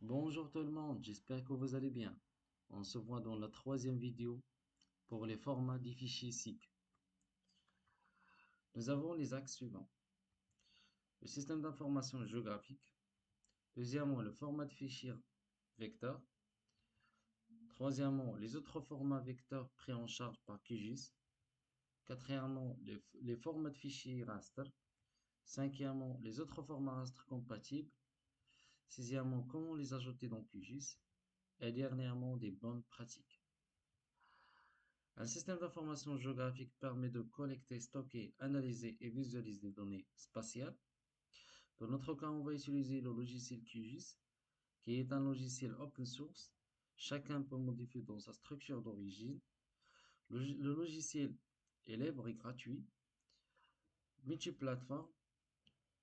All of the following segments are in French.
Bonjour tout le monde, j'espère que vous allez bien. On se voit dans la troisième vidéo pour les formats des fichiers SIG. Nous avons les axes suivants. Le système d'information géographique. Deuxièmement, le format de fichier vecteur. Troisièmement, les autres formats vecteurs pris en charge par QGIS. Quatrièmement, les formats de fichiers raster. Cinquièmement, les autres formats raster compatibles. Sixièmement, comment les ajouter dans QGIS. Et dernièrement, des bonnes pratiques. Un système d'information géographique permet de collecter, stocker, analyser et visualiser des données spatiales. Dans notre cas, on va utiliser le logiciel QGIS, qui est un logiciel open source. Chacun peut modifier dans sa structure d'origine. Le logiciel est libre et gratuit, multiplateforme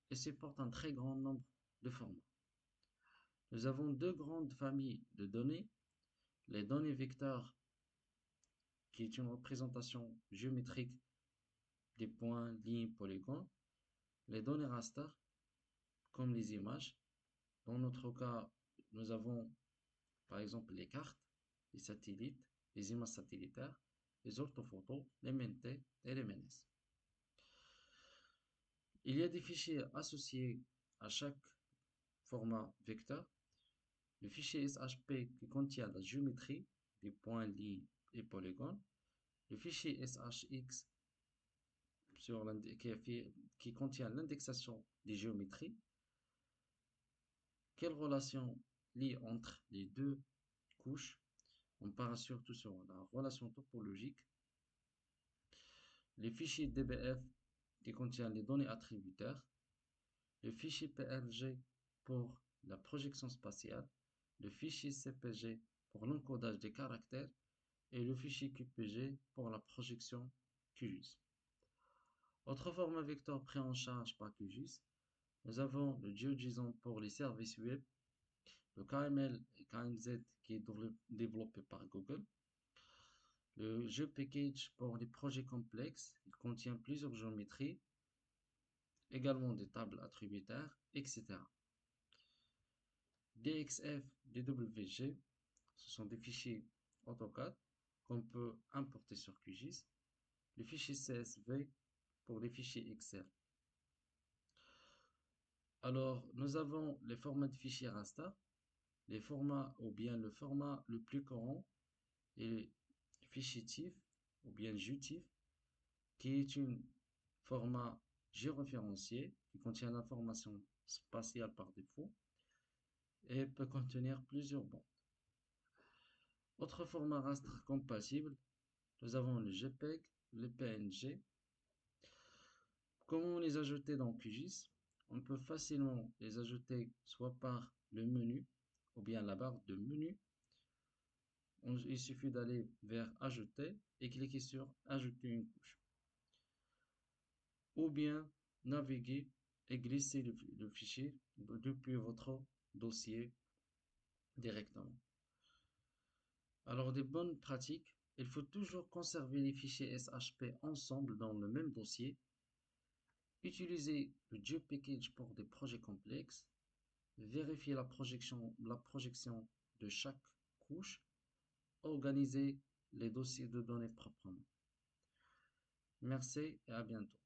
et supporte un très grand nombre de formats. Nous avons deux grandes familles de données. Les données vecteurs, qui est une représentation géométrique des points, lignes, polygones. Les données raster, comme les images. Dans notre cas, nous avons par exemple les cartes, les satellites, les images satellitaires, les orthophotos, les MNT et les MNS. Il y a des fichiers associés à chaque format vecteur. Le fichier SHP qui contient la géométrie des points, lignes et polygones. Le fichier SHX qui contient l'indexation des géométries. Quelle relation lie entre les deux couches? On parle surtout sur la relation topologique. Les fichiers DBF qui contiennent les données attributaires. Le fichier PLG pour la projection spatiale. Le fichier CPG pour l'encodage des caractères. Et le fichier QPG pour la projection QGIS. Autre format vecteur pris en charge par QGIS. Nous avons le GeoJSON pour les services web. Le KML et KMZ qui est développé par Google. Le GeoPackage pour les projets complexes, il contient plusieurs géométries, également des tables attributaires, etc. DXF, DWG, ce sont des fichiers AutoCAD qu'on peut importer sur QGIS. Le fichier CSV pour les fichiers Excel. Alors, nous avons les formats de fichiers raster, les formats ou bien le format le plus courant est fichier TIFF ou bien JUTIF, qui est un format géoréférencié qui contient l'information spatiale par défaut et peut contenir plusieurs bandes. Autre format raster compatible, nous avons le JPEG, le PNG. Comment les ajouter dans QGIS? On peut facilement les ajouter soit par le menu ou bien la barre de menu. Il suffit d'aller vers Ajouter et cliquer sur Ajouter une couche. Ou bien naviguer et glisser le fichier depuis votre dossier directement. Alors, des bonnes pratiques, il faut toujours conserver les fichiers SHP ensemble dans le même dossier, utiliser le GeoPackage pour des projets complexes, vérifier la projection de chaque couche, organiser les dossiers de données proprement. Merci et à bientôt.